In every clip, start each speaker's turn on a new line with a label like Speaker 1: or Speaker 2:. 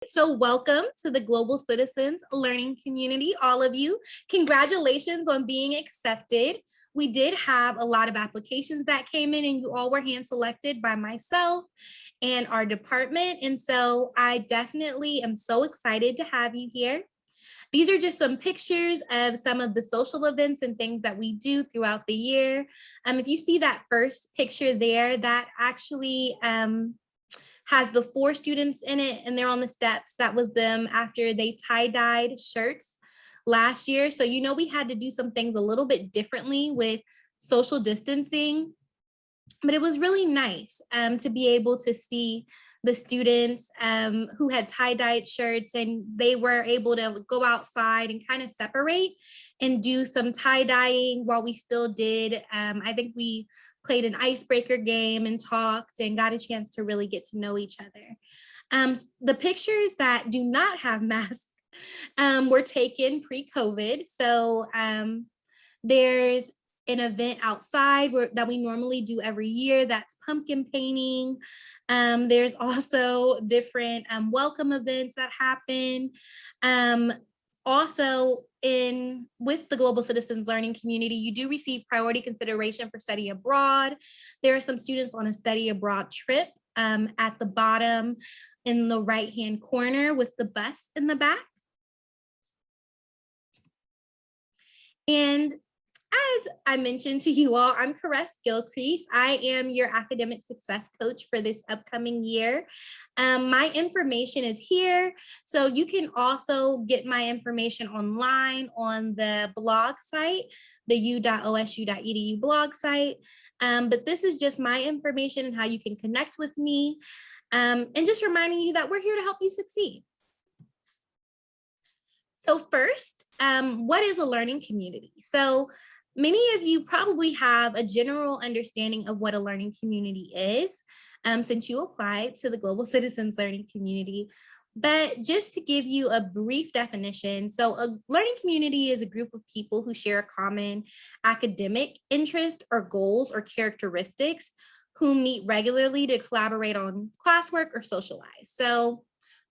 Speaker 1: So welcome to the Global Citizens Learning Community, all of you. Congratulations on being accepted. We did have a lot of applications that came in and you all were hand selected by myself and our department. And so I definitely am so excited to have you here. These are just some pictures of some of the social events and things that we do throughout the year. If you see that first picture there, that actually has the 4 students in it and they're on the steps. That was them after they tie-dyed shirts last year. So, we had to do some things a little bit differently with social distancing, but it was really nice to be able to see the students who had tie-dyed shirts, and they were able to go outside and kind of separate and do some tie-dyeing while we still did. I think we played an icebreaker game and talked and got a chance to really get to know each other. The pictures that do not have masks were taken pre-COVID. So there's an event outside that we normally do every year. That's pumpkin painting. There's also different welcome events that happen. Also, with the Global Citizens Learning Community, you do receive priority consideration for study abroad. There are some students on a study abroad trip at the bottom in the right-hand corner with the bus in the back. And as I mentioned to you all, I'm Caress Gilcrease. I am your academic success coach for this upcoming year. My information is here. So you can also get my information online on the blog site, the u.osu.edu blog site. But this is just my information and how you can connect with me. And just reminding you that we're here to help you succeed. So first, what is a learning community? So many of you probably have a general understanding of what a learning community is since you applied to the Global Citizens Learning Community. But just to give you a brief definition, so a learning community is a group of people who share a common academic interest or goals or characteristics who meet regularly to collaborate on classwork or socialize. So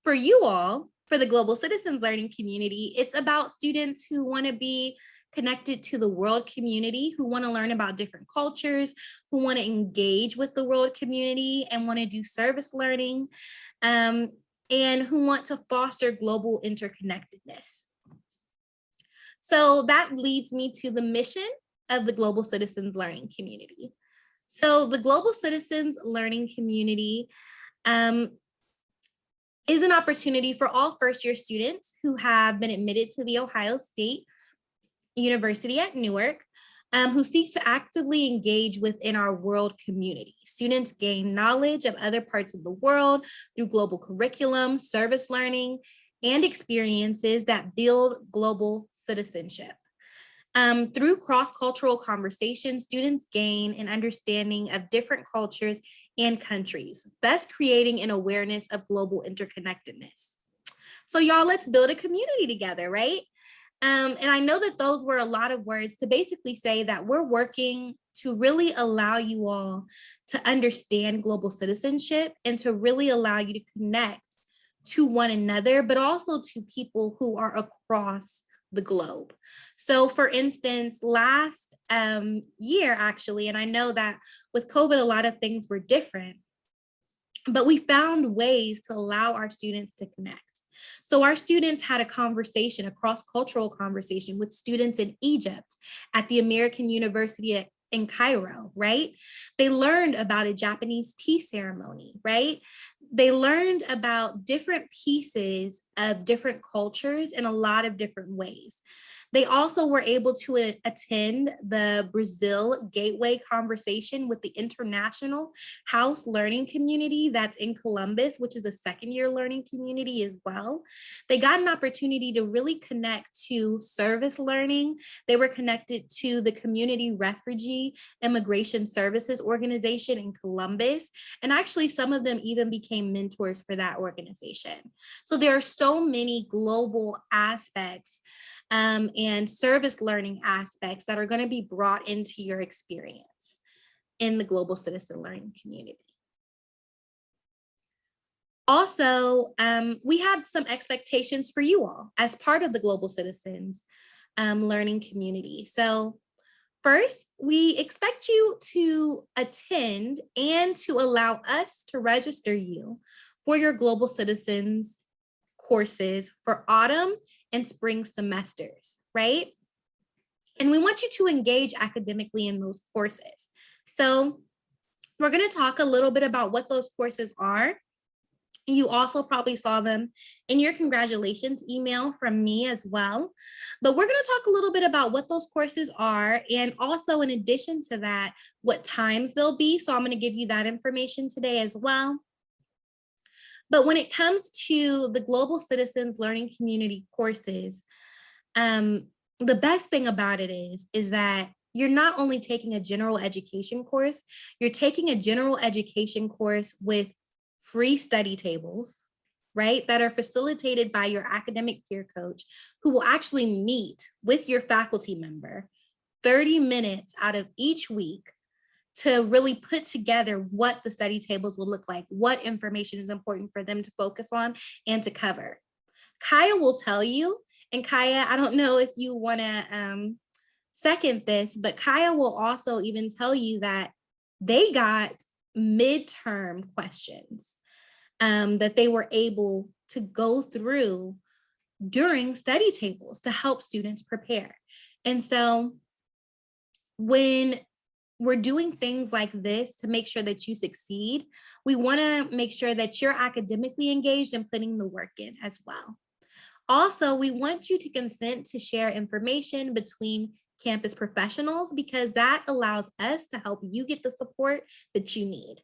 Speaker 1: for you all, for the Global Citizens Learning Community, it's about students who want to be connected to the world community, who want to learn about different cultures, who want to engage with the world community and want to do service learning, and who want to foster global interconnectedness. So that leads me to the mission of the Global Citizens Learning Community. So the Global Citizens Learning Community is an opportunity for all first-year students who have been admitted to the Ohio State University at Newark, who seeks to actively engage within our world community. Students gain knowledge of other parts of the world through global curriculum, service learning, and experiences that build global citizenship. Through cross-cultural conversations, students gain an understanding of different cultures and countries, thus creating an awareness of global interconnectedness. So y'all, let's build a community together, right? And I know that those were a lot of words to basically say that we're working to really allow you all to understand global citizenship and to really allow you to connect to one another, but also to people who are across the globe. So for instance, last year actually, and I know that with COVID, a lot of things were different, but we found ways to allow our students to connect. So our students had a conversation, a cross-cultural conversation with students in Egypt at the American University in Cairo, right? They learned about a Japanese tea ceremony, right? They learned about different pieces of different cultures in a lot of different ways. They also were able to attend the Brazil Gateway Conversation with the International House Learning Community that's in Columbus, which is a second-year learning community as well. They got an opportunity to really connect to service learning. They were connected to the Community Refugee Immigration Services Organization in Columbus. And actually, some of them even became mentors for that organization. So there are so many global aspects and service learning aspects that are going to be brought into your experience in the Global Citizen Learning Community. Also, we have some expectations for you all as part of the Global Citizens learning community. So first, we expect you to attend and to allow us to register you for your Global Citizens courses for autumn and spring semesters, right? And we want you to engage academically in those courses. So we're going to talk a little bit about what those courses are. You also probably saw them in your congratulations email from me as well. But we're going to talk a little bit about what those courses are, and also in addition to that, what times they'll be. So I'm going to give you that information today as well. But when it comes to the Global Citizens Learning Community courses, the best thing about it is that you're not only taking a general education course, you're taking a general education course with free study tables, right, that are facilitated by your academic peer coach, who will actually meet with your faculty member 30 minutes out of each week to really put together what the study tables will look like, what information is important for them to focus on and to cover. Kaya will tell you, and Kaya, I don't know if you want to second this, but Kaya will also even tell you that they got midterm questions that they were able to go through during study tables to help students prepare. And so when we're doing things like this to make sure that you succeed, we want to make sure that you're academically engaged and putting the work in as well. Also, we want you to consent to share information between campus professionals, because that allows us to help you get the support that you need.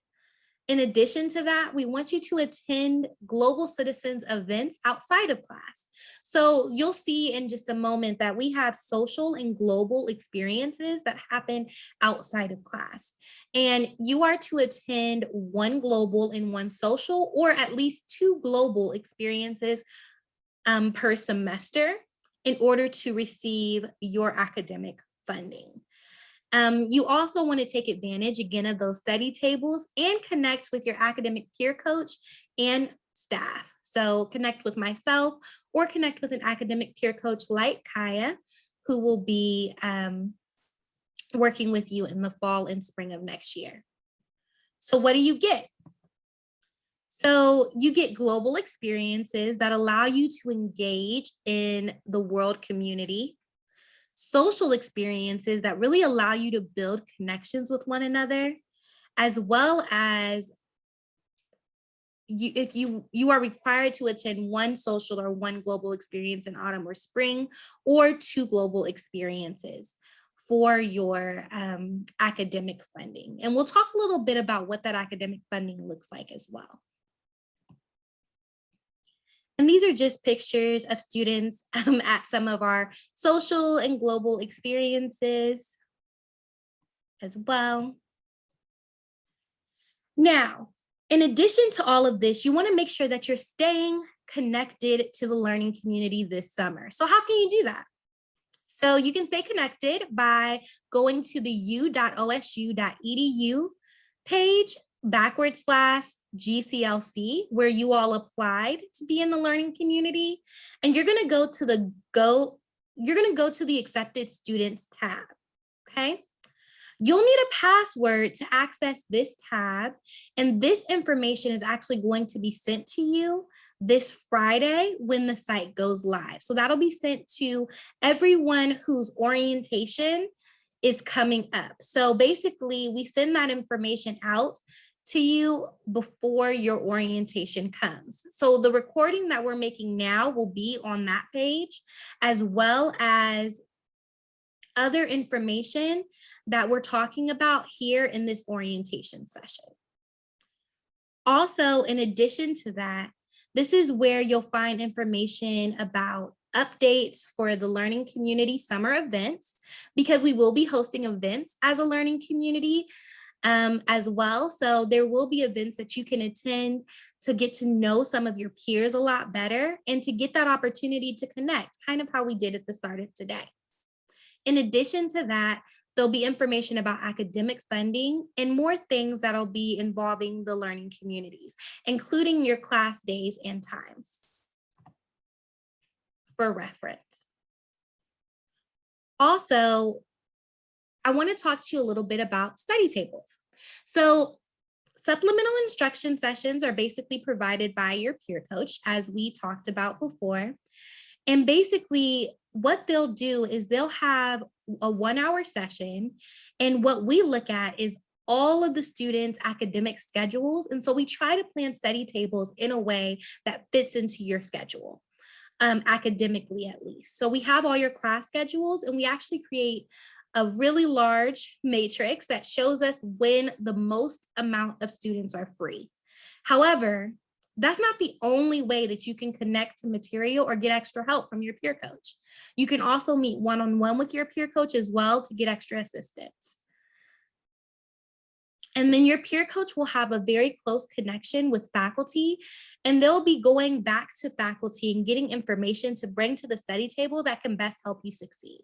Speaker 1: In addition to that, we want you to attend Global Citizens events outside of class. So you'll see in just a moment that we have social and global experiences that happen outside of class. And you are to attend one global and one social, or at least 2 global experiences per semester in order to receive your academic funding. You also want to take advantage again of those study tables and connect with your academic peer coach and staff. So connect with myself or connect with an academic peer coach like Kaya, who will be working with you in the fall and spring of next year. So what do you get? So you get global experiences that allow you to engage in the world community, social experiences that really allow you to build connections with one another, as well as if you are required to attend one social or one global experience in autumn or spring, or 2 global experiences for your academic funding. And we'll talk a little bit about what that academic funding looks like as well. And these are just pictures of students at some of our social and global experiences as well. Now, in addition to all of this, you want to make sure that you're staying connected to the learning community this summer. So how can you do that? So you can stay connected by going to the u.osu.edu page /GCLC, where you all applied to be in the learning community. And you're going to go to the accepted students tab. Okay. You'll need a password to access this tab. And this information is actually going to be sent to you this Friday when the site goes live. So that'll be sent to everyone whose orientation is coming up. So basically, we send that information out to you before your orientation comes. So the recording that we're making now will be on that page, as well as other information that we're talking about here in this orientation session. Also, in addition to that, this is where you'll find information about updates for the learning community summer events, because we will be hosting events as a learning community as well. So there will be events that you can attend to get to know some of your peers a lot better and to get that opportunity to connect, kind of how we did at the start of today. In addition to that, There'll be information about academic funding and more things that'll be involving the learning communities, including your class days and times for reference. Also, I want to talk to you a little bit about study tables. So supplemental instruction sessions are basically provided by your peer coach, as we talked about before. And basically what they'll do is they'll have a 1-hour session. And what we look at is all of the students' academic schedules. And so we try to plan study tables in a way that fits into your schedule, academically at least. So we have all your class schedules, and we actually create a really large matrix that shows us when the most amount of students are free. However, that's not the only way that you can connect to material or get extra help from your peer coach. You can also meet one-on-one with your peer coach as well to get extra assistance. And then your peer coach will have a very close connection with faculty, and they'll be going back to faculty and getting information to bring to the study table that can best help you succeed.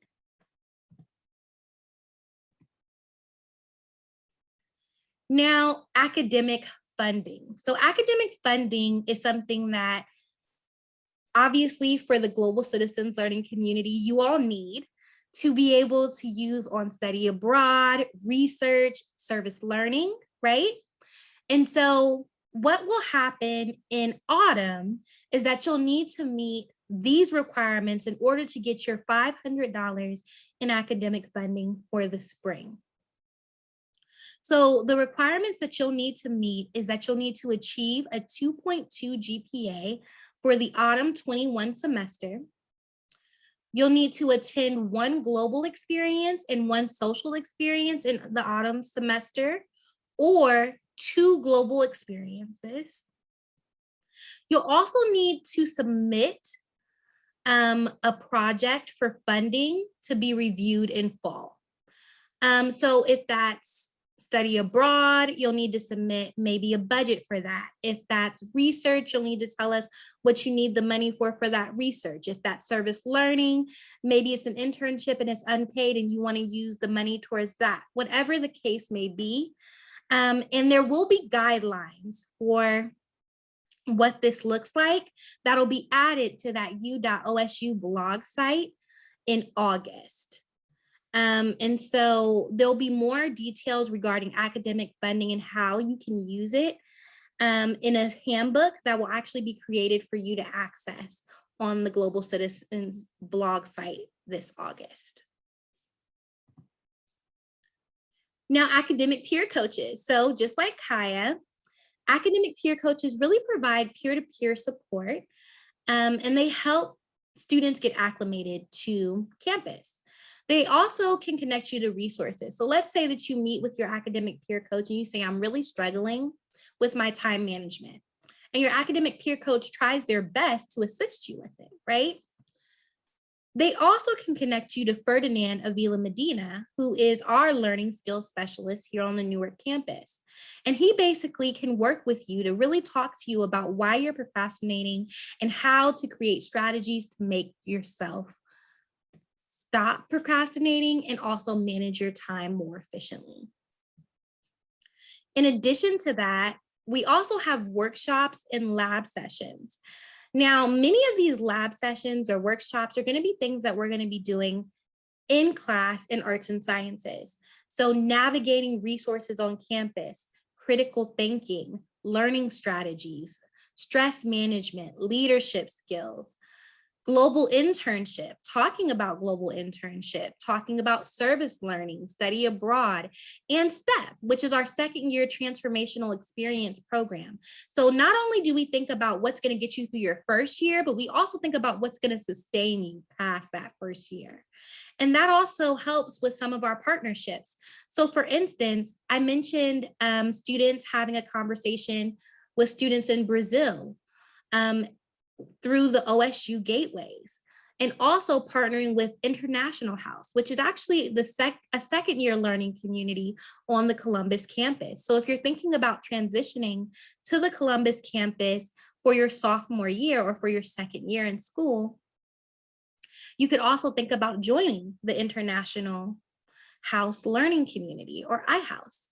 Speaker 1: Now, academic funding. So academic funding is something that obviously for the Global Citizens Learning community, you all need to be able to use on study abroad, research, service learning, right? And so what will happen in autumn is that you'll need to meet these requirements in order to get your $500 in academic funding for the spring. So the requirements that you'll need to meet is that you'll need to achieve a 2.2 GPA for the autumn 21 semester. You'll need to attend 1 global experience and 1 social experience in the autumn semester, or 2 global experiences. You'll also need to submit a project for funding to be reviewed in fall. So if that's study abroad, you'll need to submit maybe a budget for that. If that's research, you'll need to tell us what you need the money for that research. If that's service learning, maybe it's an internship and it's unpaid and you want to use the money towards that, whatever the case may be. And there will be guidelines for what this looks like that'll be added to that u.osu blog site in August. And so there'll be more details regarding academic funding and how you can use it in a handbook that will actually be created for you to access on the Global Citizens blog site this August. Now, academic peer coaches. So just like Kaya, academic peer coaches really provide peer-to-peer support, and they help students get acclimated to campus. They also can connect you to resources. So let's say that you meet with your academic peer coach and you say, I'm really struggling with my time management. And your academic peer coach tries their best to assist you with it, right? They also can connect you to Ferdinand Avila Medina, who is our learning skills specialist here on the Newark campus. And he basically can work with you to really talk to you about why you're procrastinating and how to create strategies to make yourself stop procrastinating and also manage your time more efficiently. In addition to that, we also have workshops and lab sessions. Now, many of these lab sessions or workshops are going to be things that we're going to be doing in class in arts and sciences. So navigating resources on campus, critical thinking, learning strategies, stress management, leadership skills, global internship, talking about global internship, talking about service learning, study abroad, and STEP, which is our second-year transformational experience program. So not only do we think about what's going to get you through your first year, but we also think about what's going to sustain you past that first year. And that also helps with some of our partnerships. So for instance, I mentioned students having a conversation with students in Brazil through the OSU gateways, and also partnering with International House, which is actually a second-year learning community on the Columbus campus. So if you're thinking about transitioning to the Columbus campus for your sophomore year or for your second year in school, you could also think about joining the International House Learning Community, or iHouse.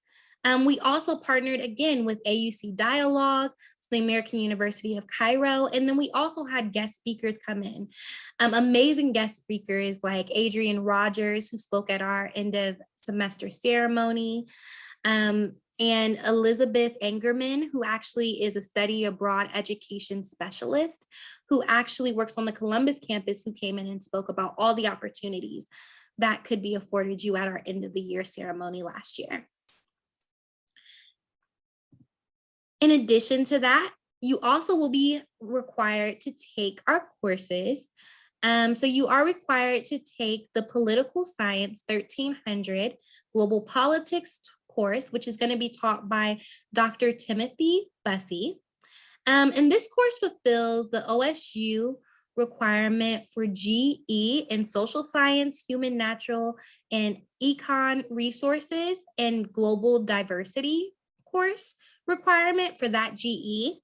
Speaker 1: We also partnered again with AUC Dialogue, the American University of Cairo, and then we also had guest speakers come in. Amazing guest speakers like Adrian Rogers, who spoke at our end of semester ceremony, and Elizabeth Engerman, who actually is a study abroad education specialist, who actually works on the Columbus campus, who came in and spoke about all the opportunities that could be afforded you at our end of the year ceremony last year. In addition to that, you also will be required to take our courses. So you are required to take the Political Science 1300 Global Politics course, which is going to be taught by Dr. Timothy Bussey. And this course fulfills the OSU requirement for GE in social science, human, natural, and econ resources and global diversity course requirement for that GE.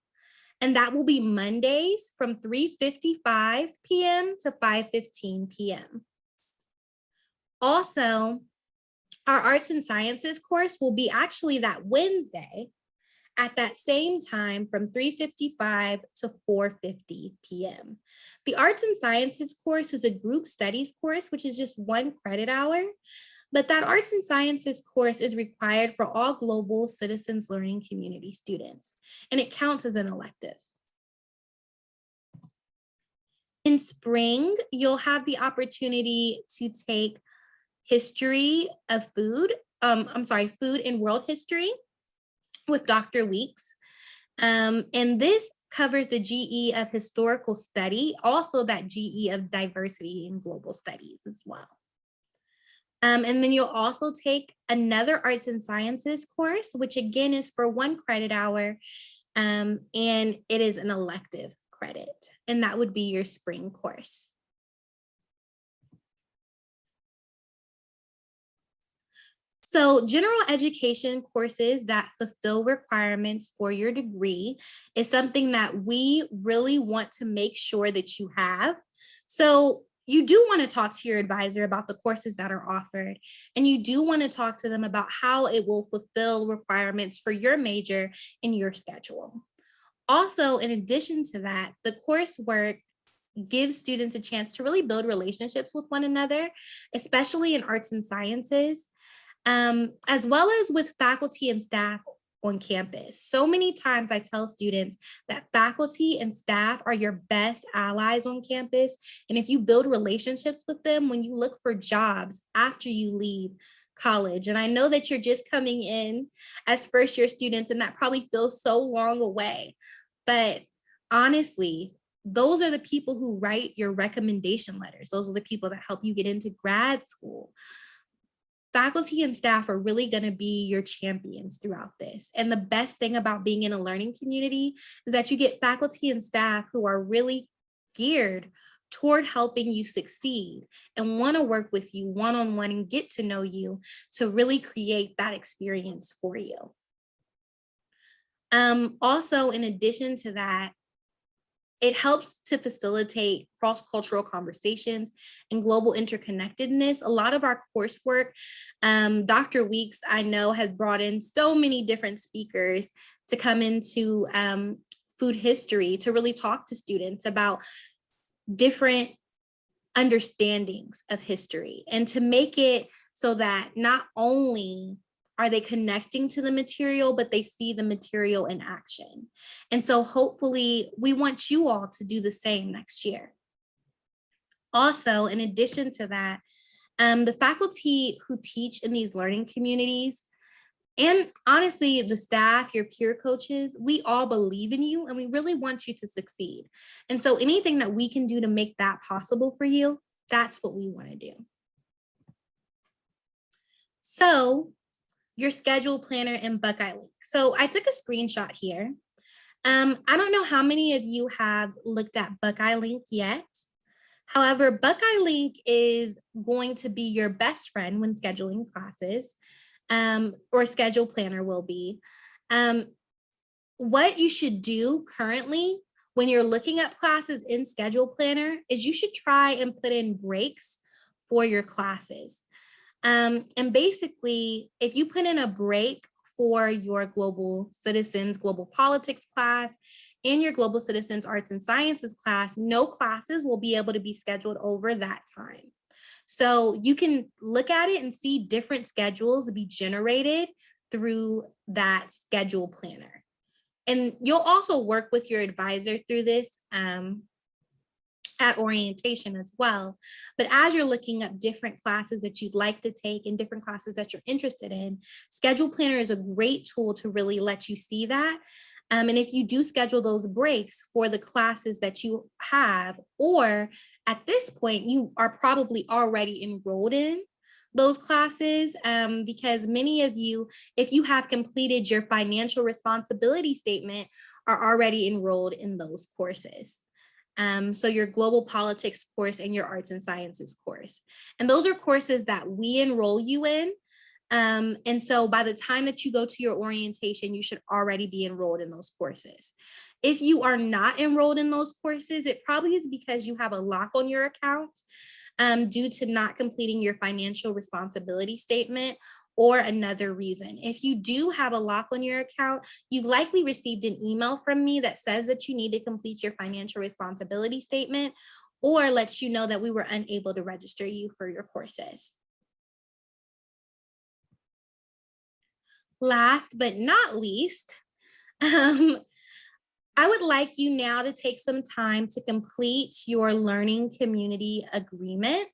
Speaker 1: And that will be Mondays from 3:55 p.m. to 5:15 p.m. Also, our arts and sciences course will be actually that Wednesday at that same time from 3:55 to 4:50 p.m. The arts and sciences course is a group studies course, which is just 1 credit hour. But that arts and sciences course is required for all global citizens learning community students, and it counts as an elective. In spring, you'll have the opportunity to take history of food, food and world history with Dr. Weeks. And this covers the GE of historical study, also that GE of diversity and global studies as well. And then you'll also take another arts and sciences course, which again is for 1 credit hour, and it is an elective credit, and that would be your spring course. So general education courses that fulfill requirements for your degree is something that we really want to make sure that you have. So you do want to talk to your advisor about the courses that are offered, and you do want to talk to them about how it will fulfill requirements for your major in your schedule. Also, in addition to that, the coursework gives students a chance to really build relationships with one another, especially in arts and sciences, as well as with faculty and staff on campus. So many times I tell students that faculty and staff are your best allies on campus. And if you build relationships with them when you look for jobs after you leave college, and I know that you're just coming in as first year students, and that probably feels so long away, but honestly, those are the people who write your recommendation letters. Those are the people that help you get into grad school. Faculty and staff are really going to be your champions throughout this. And the best thing about being in a learning community is that you get faculty and staff who are really geared toward helping you succeed and want to work with you one-on-one and get to know you to really create that experience for you. Also, in addition to that, it helps to facilitate cross-cultural conversations and global interconnectedness. A lot of our coursework, Dr. Weeks, I know, has brought in so many different speakers to come into food history to really talk to students about different understandings of history and to make it so that not only are they connecting to the material, but they see the material in action. And so hopefully we want you all to do the same next year. Also, in addition to that, the faculty who teach in these learning communities, and honestly, the staff, your peer coaches, we all believe in you and we really want you to succeed. And so anything that we can do to make that possible for you, that's what we want to do. So your schedule planner in Buckeye Link. So I took a screenshot here. I don't know how many of you have looked at Buckeye Link yet. However, Buckeye Link is going to be your best friend when scheduling classes, or schedule planner will be. What you should do currently when you're looking at classes in schedule planner is you should try and put in breaks for your classes. And basically, if you put in a break for your global citizens, global politics class, and your global citizens arts and sciences class, no classes will be able to be scheduled over that time. So you can look at it and see different schedules be generated through that schedule planner. And you'll also work with your advisor through this at orientation as well. But as you're looking up different classes that you'd like to take and different classes that you're interested in, Schedule Planner is a great tool to really let you see that. And if you do schedule those breaks for the classes that you have, or at this point, you are probably already enrolled in those classes, because many of you, if you have completed your financial responsibility statement, are already enrolled in those courses. So your global politics course and your arts and sciences course. And those are courses that we enroll you in. And so by the time that you go to your orientation, you should already be enrolled in those courses. If you are not enrolled in those courses, it probably is because you have a lock on your account due to not completing your financial responsibility statement, or another reason. If you do have a lock on your account, you've likely received an email from me that says that you need to complete your financial responsibility statement, or lets you know that we were unable to register you for your courses. Last but not least, I would like you now to take some time to complete your learning community agreement.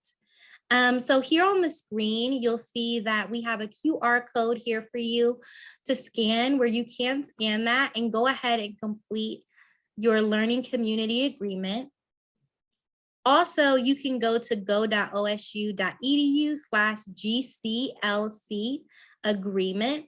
Speaker 1: So here on the screen, you'll see that we have a QR code here for you to scan, where you can scan that and go ahead and complete your learning community agreement. Also, you can go to go.osu.edu/GCLC agreement